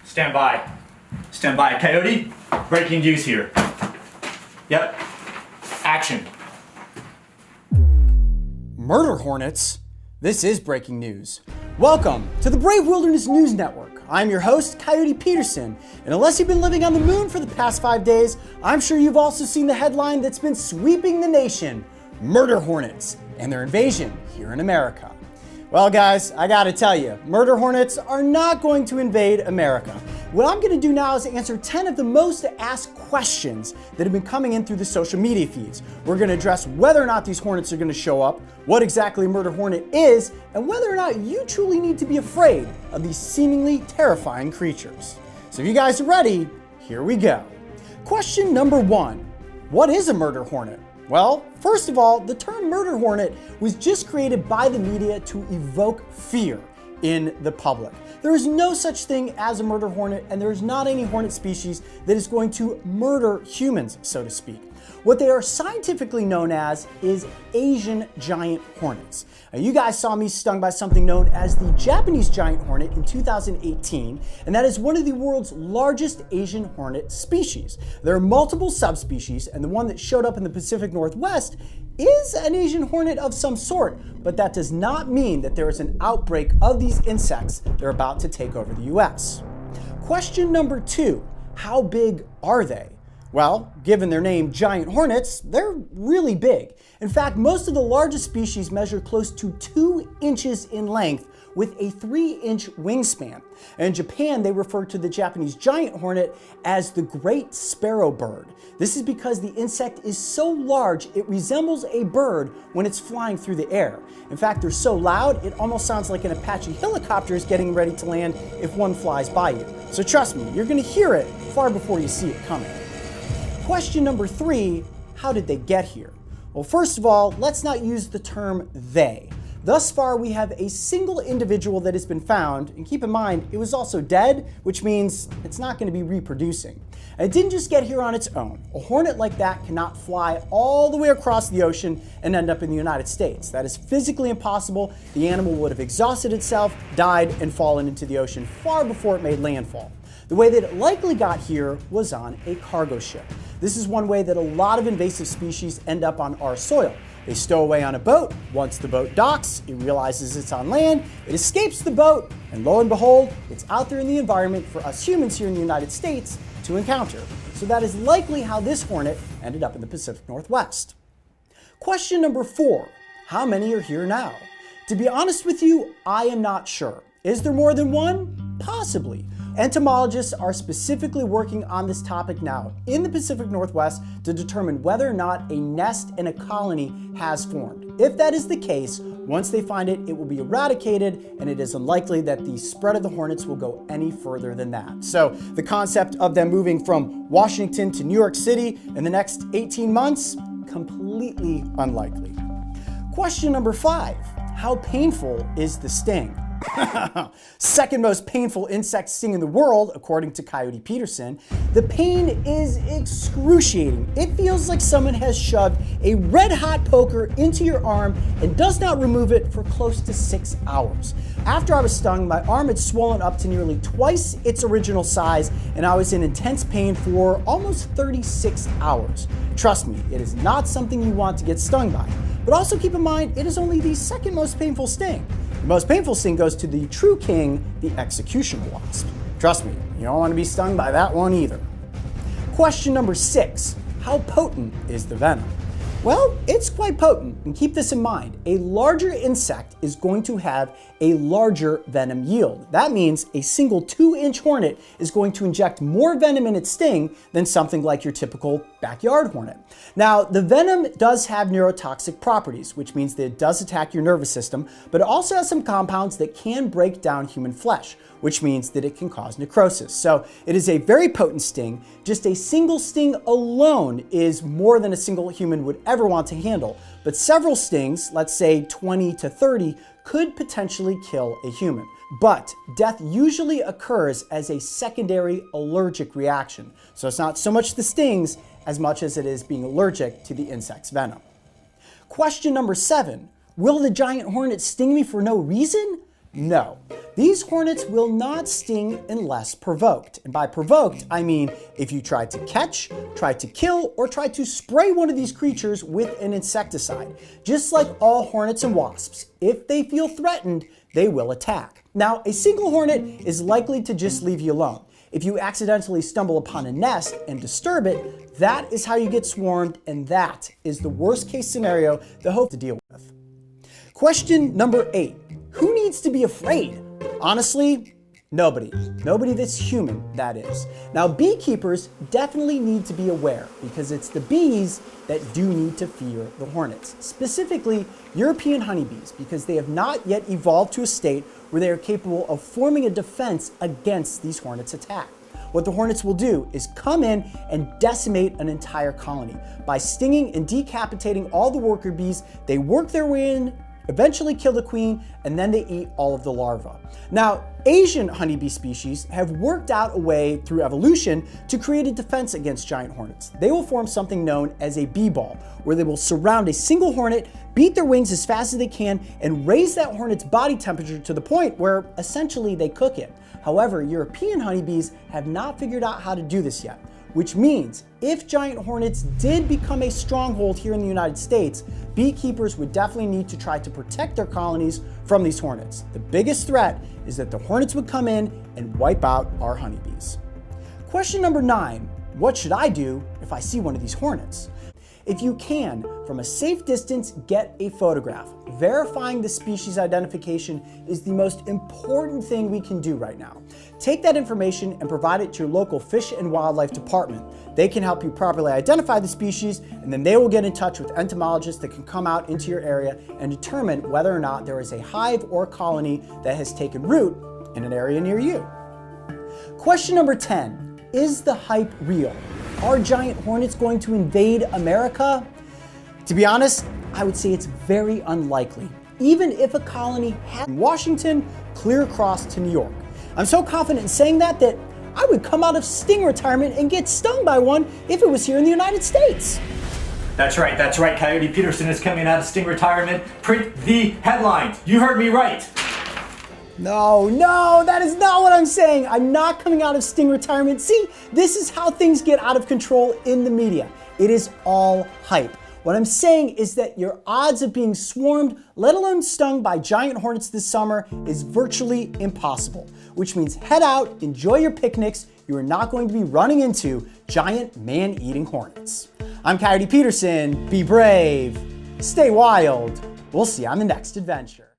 Stand by. Stand by. Coyote, breaking news here. Yep. Action. Murder hornets? This is breaking news. Welcome to the Brave Wilderness News Network. I'm your host, Coyote Petersen, and unless you've been living on the moon for the past 5 days, I'm sure you've also seen the headline that's been sweeping the nation: murder hornets and their invasion here in America. Well guys, I gotta tell you, murder hornets are not going to invade America. What I'm gonna do now is answer 10 of the most asked questions that have been coming in through the social media feeds. We're gonna address whether or not these hornets are gonna show up, what exactly a murder hornet is, and whether or not you truly need to be afraid of these seemingly terrifying creatures. So if you guys are ready, here we go. Question number 1, what is a murder hornet? Well, first of all, the term murder hornet was just created by the media to evoke fear in the public. There is no such thing as a murder hornet, and there is not any hornet species that is going to murder humans, so to speak. What they are scientifically known as is Asian giant hornets. Now, you guys saw me stung by something known as the Japanese giant hornet in 2018, and that is one of the world's largest Asian hornet species. There are multiple subspecies, and the one that showed up in the Pacific Northwest is an Asian hornet of some sort, but that does not mean that there is an outbreak of these insects that are about to take over the US. Question number 2, how big are they? Well, given their name, giant hornets, they're really big. In fact, most of the largest species measure close to 2 inches in length with a 3-inch wingspan. And in Japan, they refer to the Japanese giant hornet as the great sparrow bird. This is because the insect is so large, it resembles a bird when it's flying through the air. In fact, they're so loud, it almost sounds like an Apache helicopter is getting ready to land if one flies by you. So trust me, you're gonna hear it far before you see it coming. Question number 3, how did they get here? Well, first of all, let's not use the term they. Thus far, we have a single individual that has been found, and keep in mind, it was also dead, which means it's not going to be reproducing. And it didn't just get here on its own. A hornet like that cannot fly all the way across the ocean and end up in the United States. That is physically impossible. The animal would have exhausted itself, died, and fallen into the ocean far before it made landfall. The way that it likely got here was on a cargo ship. This is one way that a lot of invasive species end up on our soil. They stow away on a boat. Once the boat docks, it realizes it's on land, it escapes the boat, and lo and behold, it's out there in the environment for us humans here in the United States to encounter. So that is likely how this hornet ended up in the Pacific Northwest. Question number 4, how many are here now? To be honest with you, I am not sure. Is there more than one? Possibly. Entomologists are specifically working on this topic now in the Pacific Northwest to determine whether or not a nest and a colony has formed. If that is the case, once they find it, it will be eradicated, and it is unlikely that the spread of the hornets will go any further than that. So the concept of them moving from Washington to New York City in the next 18 months, completely unlikely. Question number 5, how painful is the sting? Second most painful insect sting in the world, according to Coyote Petersen. The pain is excruciating. It feels like someone has shoved a red-hot poker into your arm and does not remove it for close to 6 hours. After I was stung, my arm had swollen up to nearly twice its original size, and I was in intense pain for almost 36 hours. Trust me, it is not something you want to get stung by. But also keep in mind, it is only the second most painful sting. The most painful sting goes to the true king, the execution wasp. Trust me, you don't want to be stung by that one either. Question number 6, how potent is the venom? Well, it's quite potent, and keep this in mind. A larger insect is going to have a larger venom yield. That means a single 2-inch hornet is going to inject more venom in its sting than something like your typical backyard hornet. Now, the venom does have neurotoxic properties, which means that it does attack your nervous system, but it also has some compounds that can break down human flesh, which means that it can cause necrosis. So it is a very potent sting. Just a single sting alone is more than a single human would ever want to handle, but several stings, let's say 20 to 30, could potentially kill a human. But death usually occurs as a secondary allergic reaction. So it's not so much the stings as much as it is being allergic to the insect's venom. Question number 7, will the giant hornet sting me for no reason? No. These hornets will not sting unless provoked. And by provoked, I mean if you try to catch, try to kill, or try to spray one of these creatures with an insecticide. Just like all hornets and wasps, if they feel threatened, they will attack. Now, a single hornet is likely to just leave you alone. If you accidentally stumble upon a nest and disturb it, that is how you get swarmed, and that is the worst case scenario they hope to deal with. Question number 8. Who needs to be afraid? Honestly, nobody. Nobody that's human, that is. Now, beekeepers definitely need to be aware because it's the bees that do need to fear the hornets, specifically European honeybees, because they have not yet evolved to a state where they are capable of forming a defense against these hornets' attack. What the hornets will do is come in and decimate an entire colony. By stinging and decapitating all the worker bees, they work their way in, eventually kill the queen, and then they eat all of the larvae. Now, Asian honeybee species have worked out a way through evolution to create a defense against giant hornets. They will form something known as a bee ball, where they will surround a single hornet, beat their wings as fast as they can, and raise that hornet's body temperature to the point where essentially they cook it. However, European honeybees have not figured out how to do this yet, which means if giant hornets did become a stronghold here in the United States, beekeepers would definitely need to try to protect their colonies from these hornets. The biggest threat is that the hornets would come in and wipe out our honeybees. Question number 9, what should I do if I see one of these hornets? If you can, from a safe distance, get a photograph. Verifying the species identification is the most important thing we can do right now. Take that information and provide it to your local Fish and Wildlife department. They can help you properly identify the species, and then they will get in touch with entomologists that can come out into your area and determine whether or not there is a hive or colony that has taken root in an area near you. Question number 10, is the hype real? Are giant hornets going to invade America? To be honest, I would say it's very unlikely, even if a colony had from Washington clear across to New York. I'm so confident in saying that I would come out of sting retirement and get stung by one if it was here in the United States. That's right, Coyote Petersen is coming out of sting retirement. Print the headlines. You heard me right. No, that is not what I'm saying. I'm not coming out of sting retirement. See, this is how things get out of control in the media. It is all hype. What I'm saying is that your odds of being swarmed, let alone stung by giant hornets this summer, is virtually impossible, which means head out, enjoy your picnics. You are not going to be running into giant man-eating hornets. I'm Coyote Petersen. Be brave, stay wild. We'll see you on the next adventure.